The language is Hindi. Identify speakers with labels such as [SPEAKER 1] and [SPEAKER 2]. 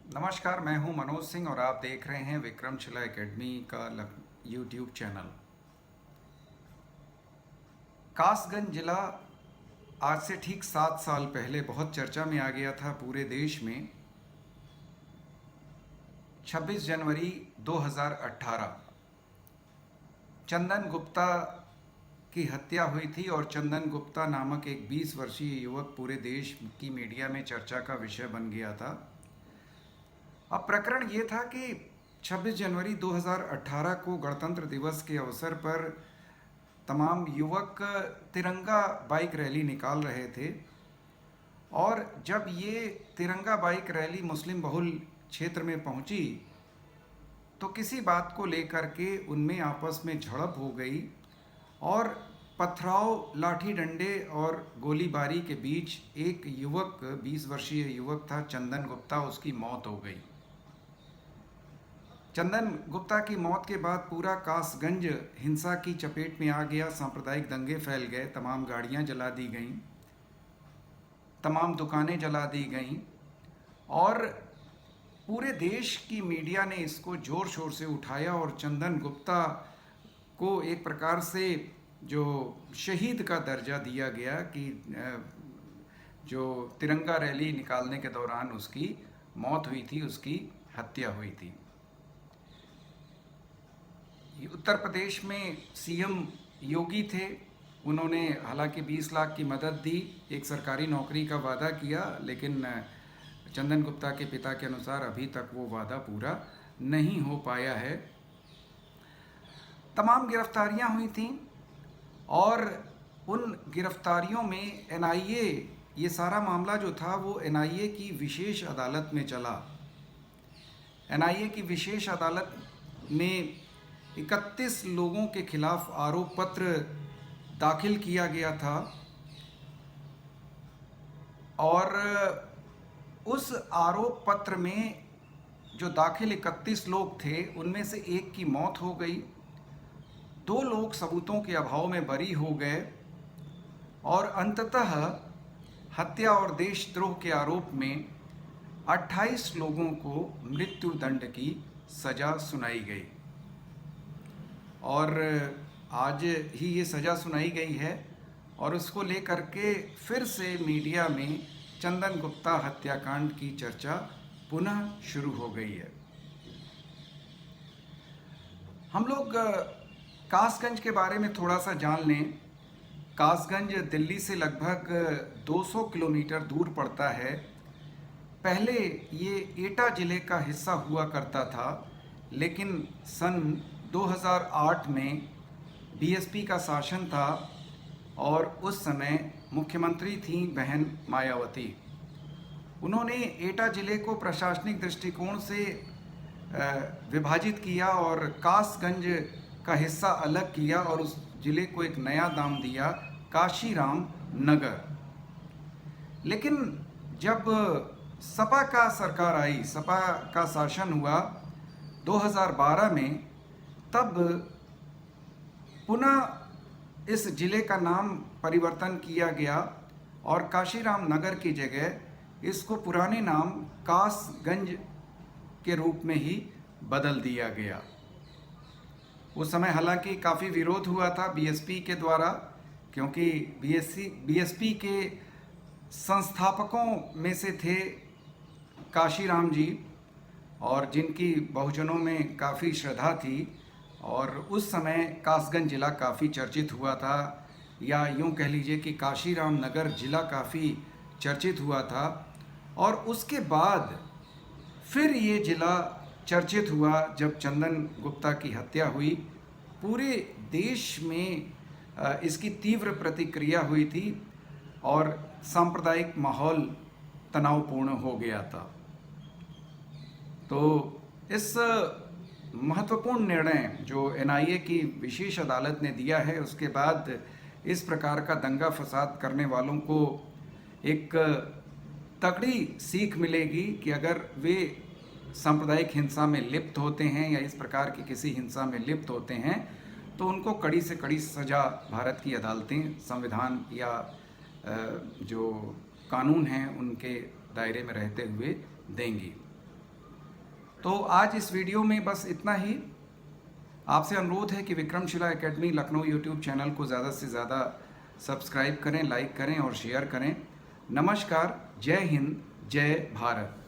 [SPEAKER 1] नमस्कार, मैं हूं मनोज सिंह और आप देख रहे हैं विक्रमशिला एकेडमी का यूट्यूब चैनल। कासगंज जिला आज से ठीक 7 साल पहले बहुत चर्चा में आ गया था पूरे देश में। 26 जनवरी 2018 चंदन गुप्ता की हत्या हुई थी और चंदन गुप्ता नामक एक 20 वर्षीय युवक पूरे देश की मीडिया में चर्चा का विषय बन गया था। अब प्रकरण ये था कि 26 जनवरी 2018 को गणतंत्र दिवस के अवसर पर तमाम युवक तिरंगा बाइक रैली निकाल रहे थे और जब ये तिरंगा बाइक रैली मुस्लिम बहुल क्षेत्र में पहुंची तो किसी बात को लेकर के उनमें आपस में झड़प हो गई और पथराव, लाठी डंडे और गोलीबारी के बीच एक युवक, 20 वर्षीय युवक था चंदन गुप्ता, उसकी मौत हो गई। चंदन गुप्ता की मौत के बाद पूरा कासगंज हिंसा की चपेट में आ गया। सांप्रदायिक दंगे फैल गए, तमाम गाड़ियां जला दी गईं, तमाम दुकानें जला दी गईं और पूरे देश की मीडिया ने इसको ज़ोर शोर से उठाया और चंदन गुप्ता को एक प्रकार से जो शहीद का दर्जा दिया गया कि जो तिरंगा रैली निकालने के दौरान उसकी मौत हुई थी, उसकी हत्या हुई थी। उत्तर प्रदेश में सीएम योगी थे। उन्होंने हालांकि 20 लाख की मदद दी, एक सरकारी नौकरी का वादा किया, लेकिन चंदन गुप्ता के पिता के अनुसार अभी तक वो वादा पूरा नहीं हो पाया है। तमाम गिरफ्तारियां हुई थीं और उन गिरफ्तारियों में एनआईए, ये सारा मामला जो था वो एनआईए की विशेष अदालत में चला। एनआईए की विशेष अदालत में 31 लोगों के खिलाफ आरोप पत्र दाखिल किया गया था और उस आरोप पत्र में जो दाखिल 31 लोग थे उनमें से एक की मौत हो गई, 2 लोग सबूतों के अभाव में बरी हो गए और अंततः हत्या और देशद्रोह के आरोप में 28 लोगों को मृत्यु दंड की सज़ा सुनाई गई और आज ही ये सज़ा सुनाई गई है और उसको लेकर के फिर से मीडिया में चंदन गुप्ता हत्याकांड की चर्चा पुनः शुरू हो गई है। हम लोग कासगंज के बारे में थोड़ा सा जान लें। कासगंज दिल्ली से लगभग 200 किलोमीटर दूर पड़ता है। पहले ये एटा ज़िले का हिस्सा हुआ करता था, लेकिन सन 2008 में बीएसपी का शासन था और उस समय मुख्यमंत्री थीं बहन मायावती। उन्होंने एटा ज़िले को प्रशासनिक दृष्टिकोण से विभाजित किया और कासगंज का हिस्सा अलग किया और उस ज़िले को एक नया नाम दिया, काशीराम नगर। लेकिन जब सपा का सरकार आई, सपा का शासन हुआ 2012 में, तब पुनः इस ज़िले का नाम परिवर्तन किया गया और काशीराम नगर की जगह इसको पुराने नाम कासगंज के रूप में ही बदल दिया गया। उस समय हालांकि काफ़ी विरोध हुआ था बीएसपी के द्वारा, क्योंकि बीएसपी के संस्थापकों में से थे काशीराम जी और जिनकी बहुजनों में काफ़ी श्रद्धा थी और उस समय कासगंज ज़िला काफ़ी चर्चित हुआ था, या यूँ कह लीजिए कि काशीराम नगर ज़िला काफ़ी चर्चित हुआ था। और उसके बाद फिर ये ज़िला चर्चित हुआ जब चंदन गुप्ता की हत्या हुई। पूरे देश में इसकी तीव्र प्रतिक्रिया हुई थी और सांप्रदायिक माहौल तनावपूर्ण हो गया था। तो इस महत्वपूर्ण निर्णय जो एनआईए की विशेष अदालत ने दिया है, उसके बाद इस प्रकार का दंगा फसाद करने वालों को एक तगड़ी सीख मिलेगी कि अगर वे सांप्रदायिक हिंसा में लिप्त होते हैं या इस प्रकार की किसी हिंसा में लिप्त होते हैं तो उनको कड़ी से कड़ी सज़ा भारत की अदालतें, संविधान या जो कानून हैं उनके दायरे में रहते हुए देंगी। तो आज इस वीडियो में बस इतना ही। आपसे अनुरोध है कि Vikramshila academy Lucknow YouTube channel को ज़्यादा से ज़्यादा सब्सक्राइब करें, लाइक करें और शेयर करें। नमस्कार, जय हिंद, जय भारत।